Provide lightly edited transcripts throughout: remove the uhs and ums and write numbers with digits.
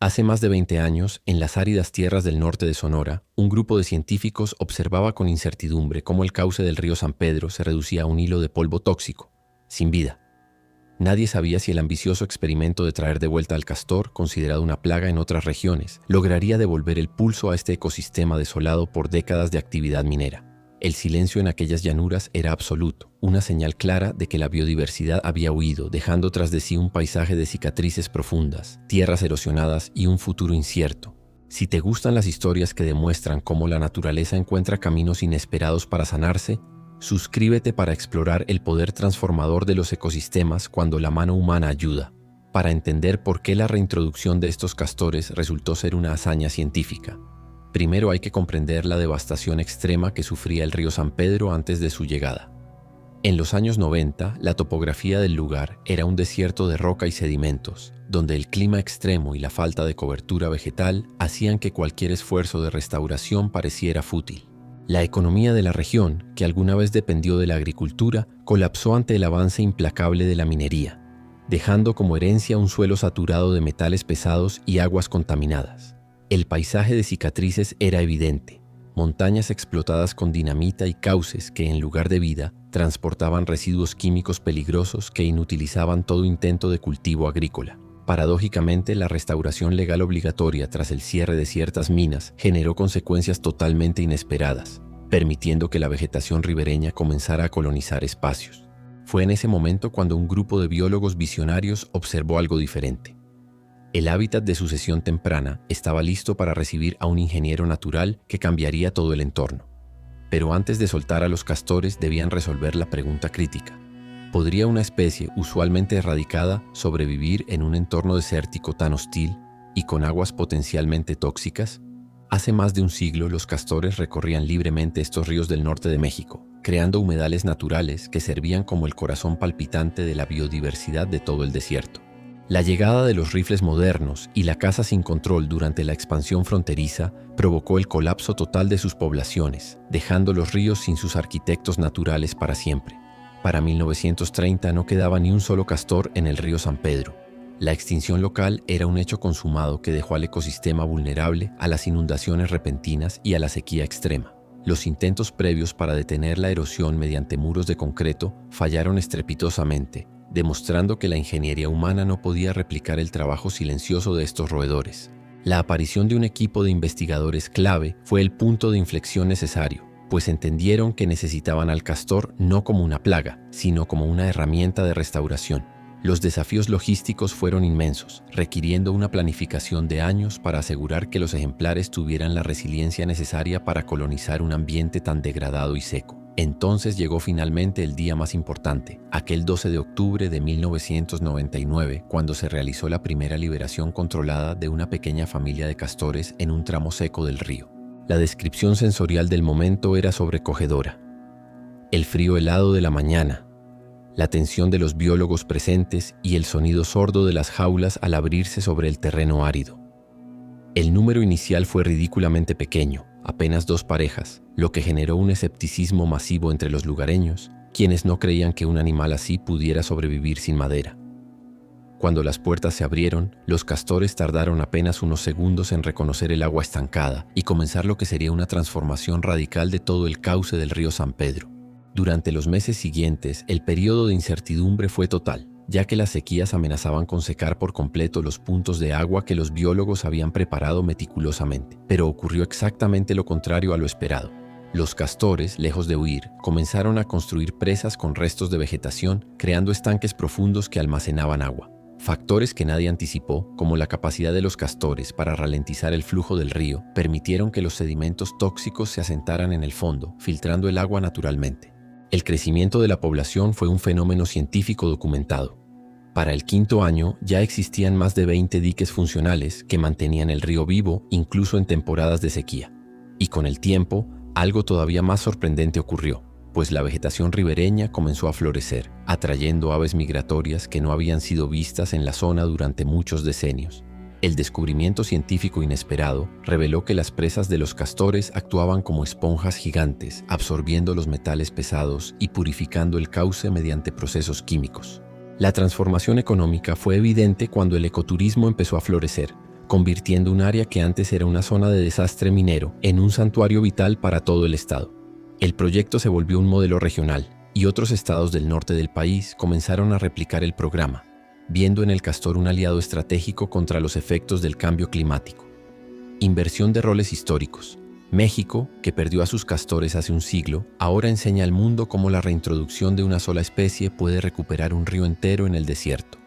Hace más de 20 años, en las áridas tierras del norte de Sonora, un grupo de científicos observaba con incertidumbre cómo el cauce del río San Pedro se reducía a un hilo de polvo tóxico, sin vida. Nadie sabía si el ambicioso experimento de traer de vuelta al castor, considerado una plaga en otras regiones, lograría devolver el pulso a este ecosistema desolado por décadas de actividad minera. El silencio en aquellas llanuras era absoluto, una señal clara de que la biodiversidad había huido, dejando tras de sí un paisaje de cicatrices profundas, tierras erosionadas y un futuro incierto. Si te gustan las historias que demuestran cómo la naturaleza encuentra caminos inesperados para sanarse, suscríbete para explorar el poder transformador de los ecosistemas cuando la mano humana ayuda, para entender por qué la reintroducción de estos castores resultó ser una hazaña científica. Primero hay que comprender la devastación extrema que sufría el río San Pedro antes de su llegada. En los años 90, la topografía del lugar era un desierto de roca y sedimentos, donde el clima extremo y la falta de cobertura vegetal hacían que cualquier esfuerzo de restauración pareciera fútil. La economía de la región, que alguna vez dependió de la agricultura, colapsó ante el avance implacable de la minería, dejando como herencia un suelo saturado de metales pesados y aguas contaminadas. El paisaje de cicatrices era evidente: montañas explotadas con dinamita y cauces que, en lugar de vida, transportaban residuos químicos peligrosos que inutilizaban todo intento de cultivo agrícola. Paradójicamente, la restauración legal obligatoria tras el cierre de ciertas minas generó consecuencias totalmente inesperadas, permitiendo que la vegetación ribereña comenzara a colonizar espacios. Fue en ese momento cuando un grupo de biólogos visionarios observó algo diferente. El hábitat de sucesión temprana estaba listo para recibir a un ingeniero natural que cambiaría todo el entorno. Pero antes de soltar a los castores debían resolver la pregunta crítica: ¿podría una especie usualmente erradicada sobrevivir en un entorno desértico tan hostil y con aguas potencialmente tóxicas? Hace más de un siglo los castores recorrían libremente estos ríos del norte de México, creando humedales naturales que servían como el corazón palpitante de la biodiversidad de todo el desierto. La llegada de los rifles modernos y la caza sin control durante la expansión fronteriza provocó el colapso total de sus poblaciones, dejando los ríos sin sus arquitectos naturales para siempre. Para 1930 no quedaba ni un solo castor en el río San Pedro. La extinción local era un hecho consumado que dejó al ecosistema vulnerable a las inundaciones repentinas y a la sequía extrema. Los intentos previos para detener la erosión mediante muros de concreto fallaron estrepitosamente, demostrando que la ingeniería humana no podía replicar el trabajo silencioso de estos roedores. La aparición de un equipo de investigadores clave fue el punto de inflexión necesario, pues entendieron que necesitaban al castor no como una plaga, sino como una herramienta de restauración. Los desafíos logísticos fueron inmensos, requiriendo una planificación de años para asegurar que los ejemplares tuvieran la resiliencia necesaria para colonizar un ambiente tan degradado y seco. Entonces llegó finalmente el día más importante, aquel 12 de octubre de 1999, cuando se realizó la primera liberación controlada de una pequeña familia de castores en un tramo seco del río. La descripción sensorial del momento era sobrecogedora. El frío helado de la mañana, la tensión de los biólogos presentes y el sonido sordo de las jaulas al abrirse sobre el terreno árido. El número inicial fue ridículamente pequeño, apenas 2 parejas, lo que generó un escepticismo masivo entre los lugareños, quienes no creían que un animal así pudiera sobrevivir sin madera. Cuando las puertas se abrieron, los castores tardaron apenas unos segundos en reconocer el agua estancada y comenzar lo que sería una transformación radical de todo el cauce del río San Pedro. Durante los meses siguientes, el periodo de incertidumbre fue total, ya que las sequías amenazaban con secar por completo los puntos de agua que los biólogos habían preparado meticulosamente. Pero ocurrió exactamente lo contrario a lo esperado. Los castores, lejos de huir, comenzaron a construir presas con restos de vegetación, creando estanques profundos que almacenaban agua. Factores que nadie anticipó, como la capacidad de los castores para ralentizar el flujo del río, permitieron que los sedimentos tóxicos se asentaran en el fondo, filtrando el agua naturalmente. El crecimiento de la población fue un fenómeno científico documentado. Para el 5º año ya existían más de 20 diques funcionales que mantenían el río vivo incluso en temporadas de sequía. Y con el tiempo, algo todavía más sorprendente ocurrió, pues la vegetación ribereña comenzó a florecer, atrayendo aves migratorias que no habían sido vistas en la zona durante muchos decenios. El descubrimiento científico inesperado reveló que las presas de los castores actuaban como esponjas gigantes, absorbiendo los metales pesados y purificando el cauce mediante procesos químicos. La transformación económica fue evidente cuando el ecoturismo empezó a florecer, convirtiendo un área que antes era una zona de desastre minero en un santuario vital para todo el estado. El proyecto se volvió un modelo regional y otros estados del norte del país comenzaron a replicar el programa, viendo en el castor un aliado estratégico contra los efectos del cambio climático. Inversión de roles históricos. México, que perdió a sus castores hace un siglo, ahora enseña al mundo cómo la reintroducción de una sola especie puede recuperar un río entero en el desierto.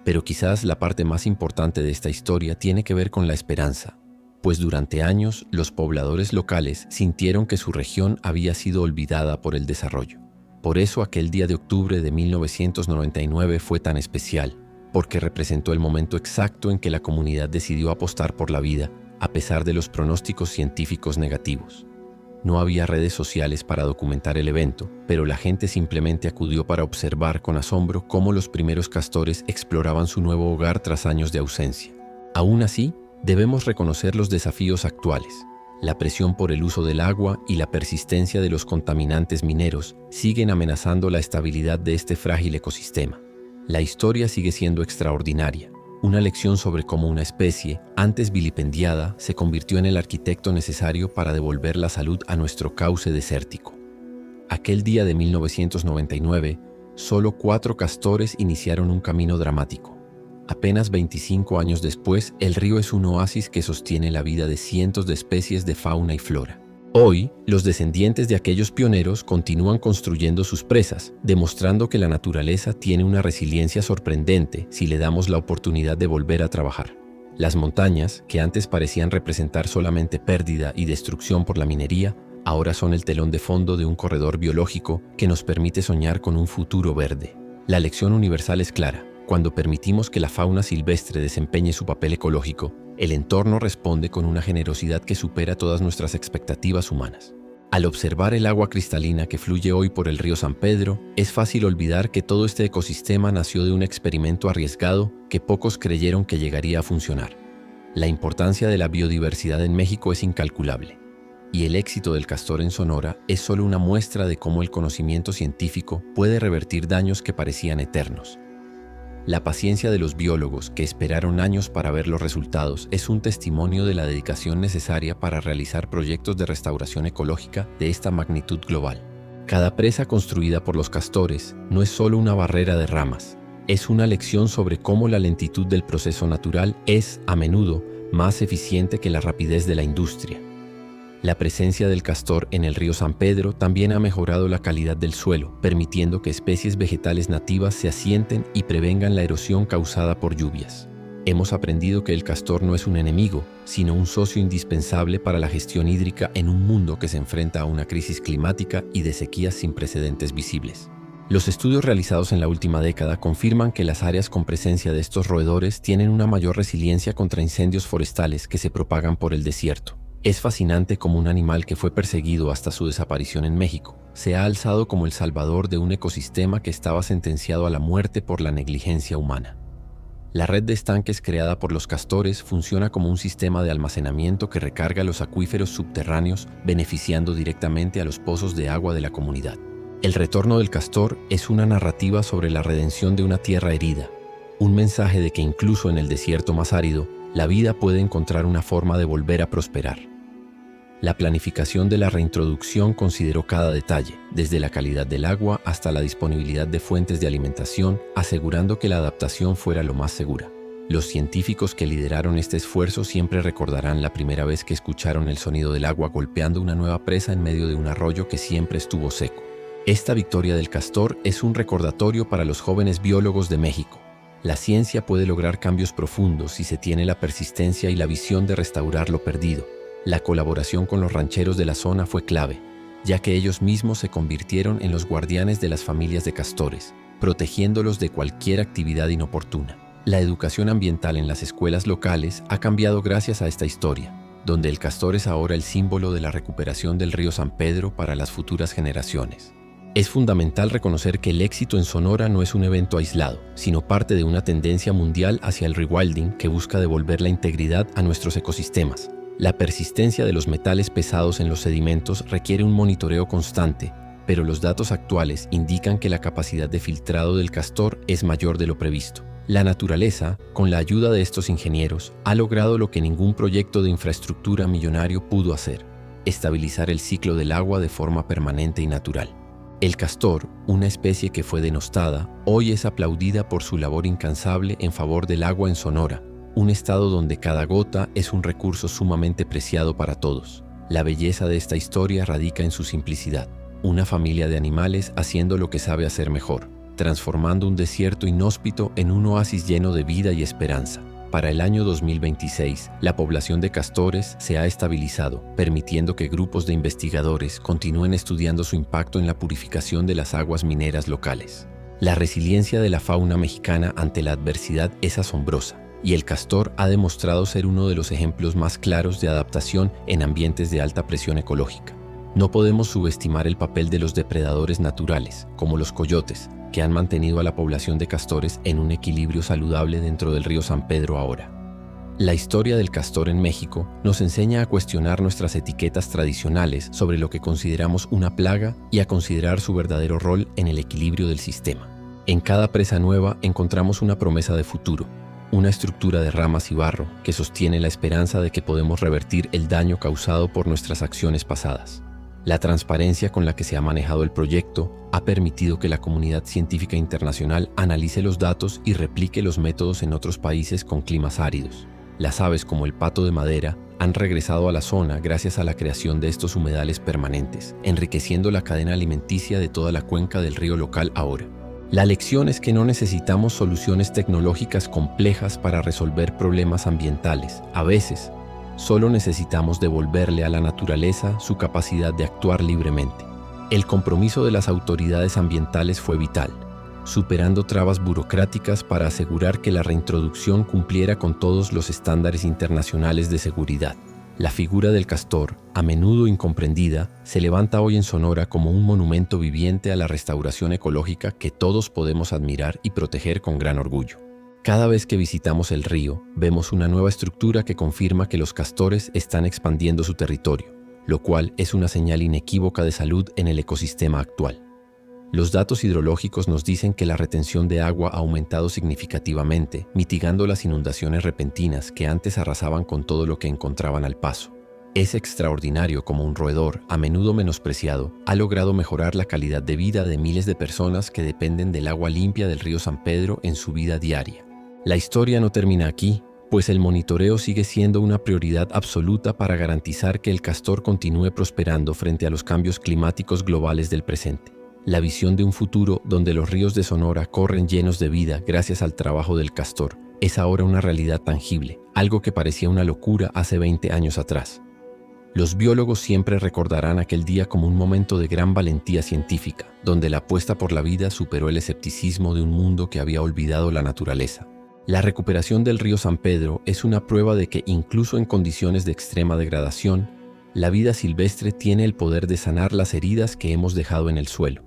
Pero quizás la parte más importante de esta historia tiene que ver con la esperanza, pues durante años los pobladores locales sintieron que su región había sido olvidada por el desarrollo. Por eso aquel día de octubre de 1999 fue tan especial, porque representó el momento exacto en que la comunidad decidió apostar por la vida, a pesar de los pronósticos científicos negativos. No había redes sociales para documentar el evento, pero la gente simplemente acudió para observar con asombro cómo los primeros castores exploraban su nuevo hogar tras años de ausencia. Aún así, debemos reconocer los desafíos actuales. La presión por el uso del agua y la persistencia de los contaminantes mineros siguen amenazando la estabilidad de este frágil ecosistema. La historia sigue siendo extraordinaria. Una lección sobre cómo una especie, antes vilipendiada, se convirtió en el arquitecto necesario para devolver la salud a nuestro cauce desértico. Aquel día de 1999, solo 4 castores iniciaron un camino dramático. Apenas 25 años después, el río es un oasis que sostiene la vida de cientos de especies de fauna y flora. Hoy, los descendientes de aquellos pioneros continúan construyendo sus presas, demostrando que la naturaleza tiene una resiliencia sorprendente si le damos la oportunidad de volver a trabajar. Las montañas, que antes parecían representar solamente pérdida y destrucción por la minería, ahora son el telón de fondo de un corredor biológico que nos permite soñar con un futuro verde. La lección universal es clara. Cuando permitimos que la fauna silvestre desempeñe su papel ecológico, el entorno responde con una generosidad que supera todas nuestras expectativas humanas. Al observar el agua cristalina que fluye hoy por el río San Pedro, es fácil olvidar que todo este ecosistema nació de un experimento arriesgado que pocos creyeron que llegaría a funcionar. La importancia de la biodiversidad en México es incalculable, y el éxito del castor en Sonora es solo una muestra de cómo el conocimiento científico puede revertir daños que parecían eternos. La paciencia de los biólogos que esperaron años para ver los resultados es un testimonio de la dedicación necesaria para realizar proyectos de restauración ecológica de esta magnitud global. Cada presa construida por los castores no es solo una barrera de ramas, es una lección sobre cómo la lentitud del proceso natural es, a menudo, más eficiente que la rapidez de la industria. La presencia del castor en el río San Pedro también ha mejorado la calidad del suelo, permitiendo que especies vegetales nativas se asienten y prevengan la erosión causada por lluvias. Hemos aprendido que el castor no es un enemigo, sino un socio indispensable para la gestión hídrica en un mundo que se enfrenta a una crisis climática y de sequías sin precedentes visibles. Los estudios realizados en la última década confirman que las áreas con presencia de estos roedores tienen una mayor resiliencia contra incendios forestales que se propagan por el desierto. Es fascinante cómo un animal que fue perseguido hasta su desaparición en México se ha alzado como el salvador de un ecosistema que estaba sentenciado a la muerte por la negligencia humana. La red de estanques creada por los castores funciona como un sistema de almacenamiento que recarga los acuíferos subterráneos, beneficiando directamente a los pozos de agua de la comunidad. El retorno del castor es una narrativa sobre la redención de una tierra herida, un mensaje de que incluso en el desierto más árido, la vida puede encontrar una forma de volver a prosperar. La planificación de la reintroducción consideró cada detalle, desde la calidad del agua hasta la disponibilidad de fuentes de alimentación, asegurando que la adaptación fuera lo más segura. Los científicos que lideraron este esfuerzo siempre recordarán la primera vez que escucharon el sonido del agua golpeando una nueva presa en medio de un arroyo que siempre estuvo seco. Esta victoria del castor es un recordatorio para los jóvenes biólogos de México. La ciencia puede lograr cambios profundos si se tiene la persistencia y la visión de restaurar lo perdido. La colaboración con los rancheros de la zona fue clave, ya que ellos mismos se convirtieron en los guardianes de las familias de castores, protegiéndolos de cualquier actividad inoportuna. La educación ambiental en las escuelas locales ha cambiado gracias a esta historia, donde el castor es ahora el símbolo de la recuperación del río San Pedro para las futuras generaciones. Es fundamental reconocer que el éxito en Sonora no es un evento aislado, sino parte de una tendencia mundial hacia el rewilding que busca devolver la integridad a nuestros ecosistemas. La persistencia de los metales pesados en los sedimentos requiere un monitoreo constante, pero los datos actuales indican que la capacidad de filtrado del castor es mayor de lo previsto. La naturaleza, con la ayuda de estos ingenieros, ha logrado lo que ningún proyecto de infraestructura millonario pudo hacer: estabilizar el ciclo del agua de forma permanente y natural. El castor, una especie que fue denostada, hoy es aplaudida por su labor incansable en favor del agua en Sonora, un estado donde cada gota es un recurso sumamente preciado para todos. La belleza de esta historia radica en su simplicidad: una familia de animales haciendo lo que sabe hacer mejor, transformando un desierto inhóspito en un oasis lleno de vida y esperanza. Para el año 2026, la población de castores se ha estabilizado, permitiendo que grupos de investigadores continúen estudiando su impacto en la purificación de las aguas mineras locales. La resiliencia de la fauna mexicana ante la adversidad es asombrosa, y el castor ha demostrado ser uno de los ejemplos más claros de adaptación en ambientes de alta presión ecológica. No podemos subestimar el papel de los depredadores naturales, como los coyotes, que han mantenido a la población de castores en un equilibrio saludable dentro del río San Pedro ahora. La historia del castor en México nos enseña a cuestionar nuestras etiquetas tradicionales sobre lo que consideramos una plaga y a considerar su verdadero rol en el equilibrio del sistema. En cada presa nueva encontramos una promesa de futuro, una estructura de ramas y barro que sostiene la esperanza de que podemos revertir el daño causado por nuestras acciones pasadas. La transparencia con la que se ha manejado el proyecto ha permitido que la comunidad científica internacional analice los datos y replique los métodos en otros países con climas áridos. Las aves como el pato de madera han regresado a la zona gracias a la creación de estos humedales permanentes, enriqueciendo la cadena alimenticia de toda la cuenca del río local ahora. La lección es que no necesitamos soluciones tecnológicas complejas para resolver problemas ambientales. A veces, solo necesitamos devolverle a la naturaleza su capacidad de actuar libremente. El compromiso de las autoridades ambientales fue vital, superando trabas burocráticas para asegurar que la reintroducción cumpliera con todos los estándares internacionales de seguridad. La figura del castor, a menudo incomprendida, se levanta hoy en Sonora como un monumento viviente a la restauración ecológica que todos podemos admirar y proteger con gran orgullo. Cada vez que visitamos el río, vemos una nueva estructura que confirma que los castores están expandiendo su territorio, lo cual es una señal inequívoca de salud en el ecosistema actual. Los datos hidrológicos nos dicen que la retención de agua ha aumentado significativamente, mitigando las inundaciones repentinas que antes arrasaban con todo lo que encontraban al paso. Es extraordinario cómo un roedor, a menudo menospreciado, ha logrado mejorar la calidad de vida de miles de personas que dependen del agua limpia del río San Pedro en su vida diaria. La historia no termina aquí, pues el monitoreo sigue siendo una prioridad absoluta para garantizar que el castor continúe prosperando frente a los cambios climáticos globales del presente. La visión de un futuro donde los ríos de Sonora corren llenos de vida gracias al trabajo del castor es ahora una realidad tangible, algo que parecía una locura hace 20 años atrás. Los biólogos siempre recordarán aquel día como un momento de gran valentía científica, donde la apuesta por la vida superó el escepticismo de un mundo que había olvidado la naturaleza. La recuperación del río San Pedro es una prueba de que incluso en condiciones de extrema degradación, la vida silvestre tiene el poder de sanar las heridas que hemos dejado en el suelo.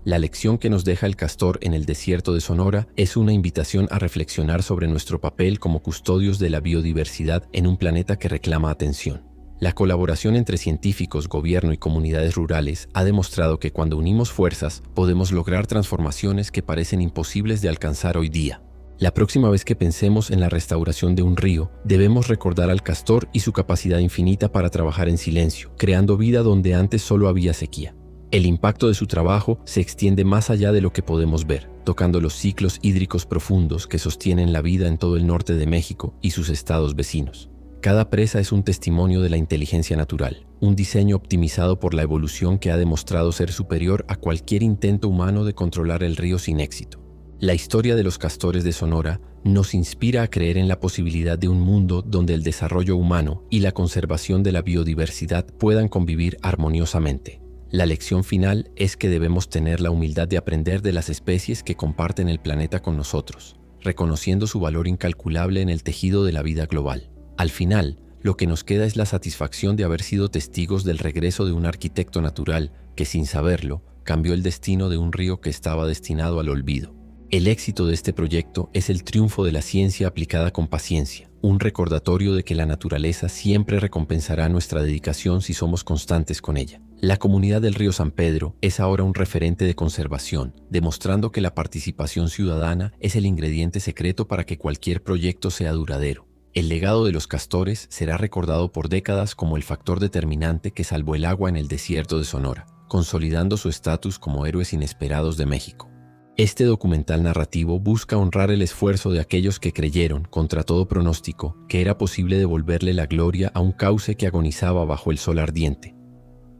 La lección que nos deja el castor en el desierto de Sonora es una invitación a reflexionar sobre nuestro papel como custodios de la biodiversidad en un planeta que reclama atención. La colaboración entre científicos, gobierno y comunidades rurales ha demostrado que cuando unimos fuerzas podemos lograr transformaciones que parecen imposibles de alcanzar hoy día. La próxima vez que pensemos en la restauración de un río, debemos recordar al castor y su capacidad infinita para trabajar en silencio, creando vida donde antes solo había sequía. El impacto de su trabajo se extiende más allá de lo que podemos ver, tocando los ciclos hídricos profundos que sostienen la vida en todo el norte de México y sus estados vecinos. Cada presa es un testimonio de la inteligencia natural, un diseño optimizado por la evolución que ha demostrado ser superior a cualquier intento humano de controlar el río sin éxito. La historia de los castores de Sonora nos inspira a creer en la posibilidad de un mundo donde el desarrollo humano y la conservación de la biodiversidad puedan convivir armoniosamente. La lección final es que debemos tener la humildad de aprender de las especies que comparten el planeta con nosotros, reconociendo su valor incalculable en el tejido de la vida global. Al final, lo que nos queda es la satisfacción de haber sido testigos del regreso de un arquitecto natural que, sin saberlo, cambió el destino de un río que estaba destinado al olvido. El éxito de este proyecto es el triunfo de la ciencia aplicada con paciencia, un recordatorio de que la naturaleza siempre recompensará nuestra dedicación si somos constantes con ella. La comunidad del río San Pedro es ahora un referente de conservación, demostrando que la participación ciudadana es el ingrediente secreto para que cualquier proyecto sea duradero. El legado de los castores será recordado por décadas como el factor determinante que salvó el agua en el desierto de Sonora, consolidando su estatus como héroes inesperados de México. Este documental narrativo busca honrar el esfuerzo de aquellos que creyeron, contra todo pronóstico, que era posible devolverle la gloria a un cauce que agonizaba bajo el sol ardiente.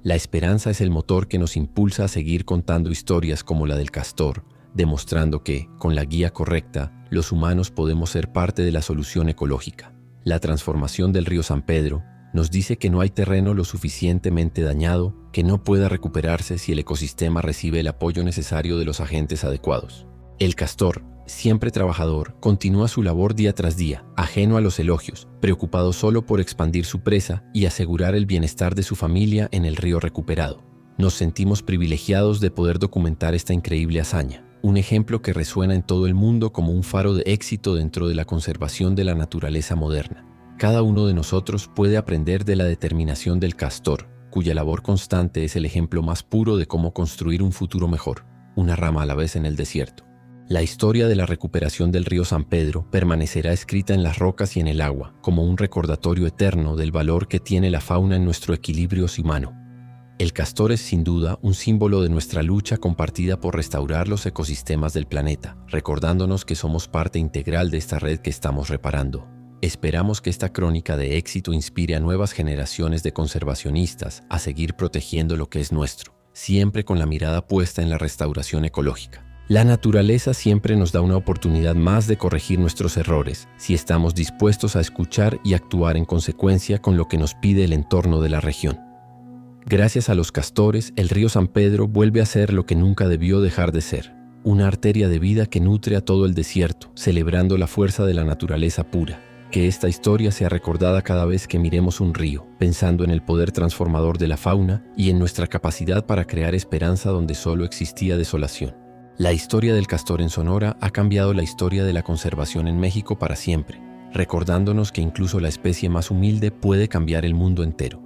La esperanza es el motor que nos impulsa a seguir contando historias como la del castor, demostrando que, con la guía correcta, los humanos podemos ser parte de la solución ecológica. La transformación del río San Pedro nos dice que no hay terreno lo suficientemente dañado que no pueda recuperarse si el ecosistema recibe el apoyo necesario de los agentes adecuados. El castor, siempre trabajador, continúa su labor día tras día, ajeno a los elogios, preocupado solo por expandir su presa y asegurar el bienestar de su familia en el río recuperado. Nos sentimos privilegiados de poder documentar esta increíble hazaña, un ejemplo que resuena en todo el mundo como un faro de éxito dentro de la conservación de la naturaleza moderna. Cada uno de nosotros puede aprender de la determinación del castor, cuya labor constante es el ejemplo más puro de cómo construir un futuro mejor, una rama a la vez en el desierto. La historia de la recuperación del río San Pedro permanecerá escrita en las rocas y en el agua, como un recordatorio eterno del valor que tiene la fauna en nuestro equilibrio humano. El castor es sin duda un símbolo de nuestra lucha compartida por restaurar los ecosistemas del planeta, recordándonos que somos parte integral de esta red que estamos reparando. Esperamos que esta crónica de éxito inspire a nuevas generaciones de conservacionistas a seguir protegiendo lo que es nuestro, siempre con la mirada puesta en la restauración ecológica. La naturaleza siempre nos da una oportunidad más de corregir nuestros errores, si estamos dispuestos a escuchar y actuar en consecuencia con lo que nos pide el entorno de la región. Gracias a los castores, el río San Pedro vuelve a ser lo que nunca debió dejar de ser, una arteria de vida que nutre a todo el desierto, celebrando la fuerza de la naturaleza pura. Que esta historia sea recordada cada vez que miremos un río, pensando en el poder transformador de la fauna y en nuestra capacidad para crear esperanza donde solo existía desolación. La historia del castor en Sonora ha cambiado la historia de la conservación en México para siempre, recordándonos que incluso la especie más humilde puede cambiar el mundo entero.